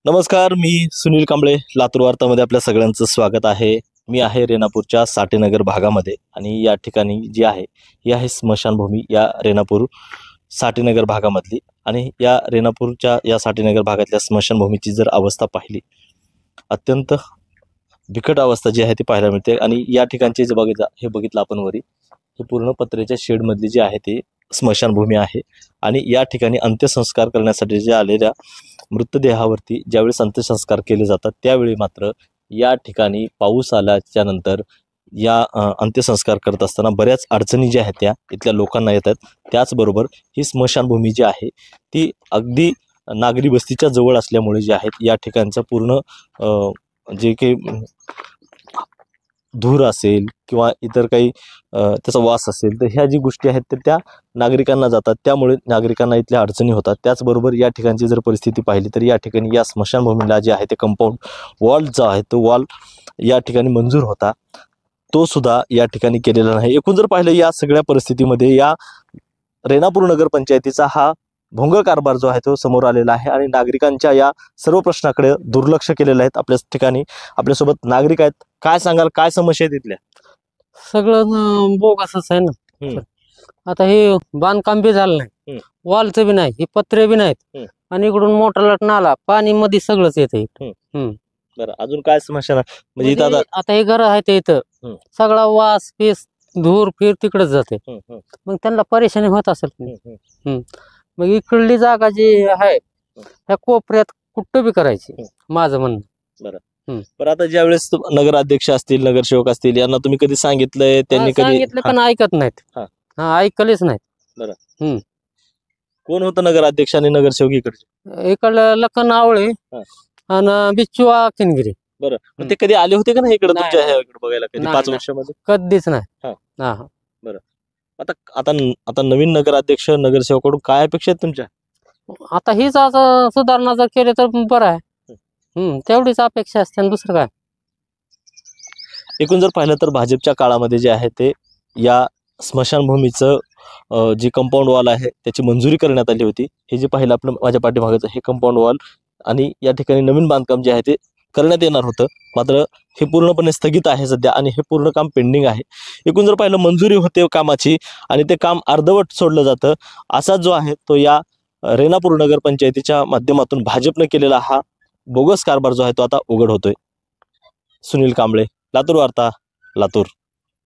नमस्कार, मी सुनील कांबळे. लातूर वार्तामध्ये आपल्या सगळ्यांचं स्वागत आहे. मी आहे रेणापूरच्या साठेनगर भागामध्ये आणि या ठिकाणी जी आहे ही आहे स्मशानभूमी या रेणापूर साठेनगर भागामधली. आणि या रेणापूरच्या या साठेनगर भागातल्या स्मशानभूमीची जर अवस्था पाहिली, अत्यंत बिकट अवस्था जी आहे ती पाहायला मिळते. आणि या ठिकाणचे जे बघितलं आपण वरी, हे पूर्ण पत्र्याच्या शेडमधली जी आहे ती स्मशानभूमी आहे. आणि या ठिकाणी अंत्यसंस्कार करण्यासाठी जे आलेल्या मृतदेहावरती ज्यावेळेस अंत्यसंस्कार केले जातात त्यावेळी मात्र या ठिकाणी पाऊस आल्याच्या नंतर या अंत्यसंस्कार करत असताना बऱ्याच अडचणी ज्या आहेत त्या इथल्या लोकांना येतात. त्याचबरोबर ही स्मशानभूमी जी आहे ती अगदी नागरी वस्तीच्या जवळ असल्यामुळे जे आहेत या ठिकाणचं पूर्ण जे काही धूर असेल किंवा इतर काही त्याचा वास असेल, तर ह्या जी गोष्टी आहेत तर त्या नागरिकांना जातात, त्यामुळे नागरिकांना इथल्या अडचणी होतात. त्याचबरोबर या ठिकाणची जर परिस्थिती पाहिली तर या ठिकाणी या स्मशानभूमीला जे आहे ते कंपाऊंड वॉल जो आहे तो वॉल या ठिकाणी मंजूर होता, तो सुद्धा या ठिकाणी केलेला नाही. एकूण जर पाहिलं या सगळ्या परिस्थितीमध्ये या रेणापूर नगरपंचायतीचा हा भोंगळ कारभार जो आहे तो समोर आलेला आहे आणि नागरिकांच्या या सर्व प्रश्नाकडे दुर्लक्ष केलेलं आहे. आपल्या ठिकाणी आपल्यासोबत नागरिक आहेत. काय सांगाल, काय समस्या आहेत तिथल्या? सगळं बोगसच आहे ना. आता हे बांधकाम बी झालं नाही, वॉलचं बी नाही, हे पत्रे बी नाहीत, आणि इकडून मोठा नाला पाणी मध्ये सगळंच येते. बरं, अजून काय समस्या म्हणजे इथं आता हे घर आहे ते इथं सगळा वास पीस धूर फिर तिकडेच जाते. मग त्यांना परेशानी होत असेल. मग इकडली जागा जी आहे त्या कोपऱ्यात कुठं बी करायची, माझं म्हणणं. पण आता ज्यावेळेस नगराध्यक्ष असतील, नगरसेवक असतील, यांना तुम्ही कधी सांगितलंय? त्यांनी कधी सांगितलं पण ऐकत नाहीत. ऐकलेच नाहीत. कोण होतं नगराध्यक्ष आणि नगरसेवक इकडचे? इकडलं लखन आवळे आणि बिच्चू किनगिरी. बरं, ते कधी आले होते का नाही इकडे नाही, तुमच्या इकडे बघायला कधी नाही, 5 नाही. वर्षामध्ये? कधीच नाही. आता आता आता नवीन नगराध्यक्ष नगरसेवकाकडून काय अपेक्षा आहेत तुमच्या? आता हीच आता सुधारणा जर केली तर बरं आहे. तेवढीच अपेक्षा असते, दुसरं काय. एकूण जर पाहिलं तर भाजपच्या काळामध्ये जे आहे ते या स्मशानभूमीचं जे कंपाऊंड वॉल आहे त्याची मंजुरी करण्यात आली होती. हे जे पाहिलं आपण माझ्या पाठीमागचं हे कंपाऊंड वॉल, आणि या ठिकाणी नवीन बांधकाम जे आहे ते करण्यात येणार होतं, मात्र हे पूर्णपणे स्थगित आहे सध्या आणि हे पूर्ण काम पेंडिंग आहे. एकूण जर पाहिलं मंजुरी होते कामाची आणि ते काम अर्धवट सोडलं जातं. असा जो आहे तो या रेणापूर नगरपंचायतीच्या माध्यमातून भाजपने केलेला हा बोगस कारभार जो आहे तो आता उघड होतोय. सुनील कांबळे, लातूर वार्ता, लातूर.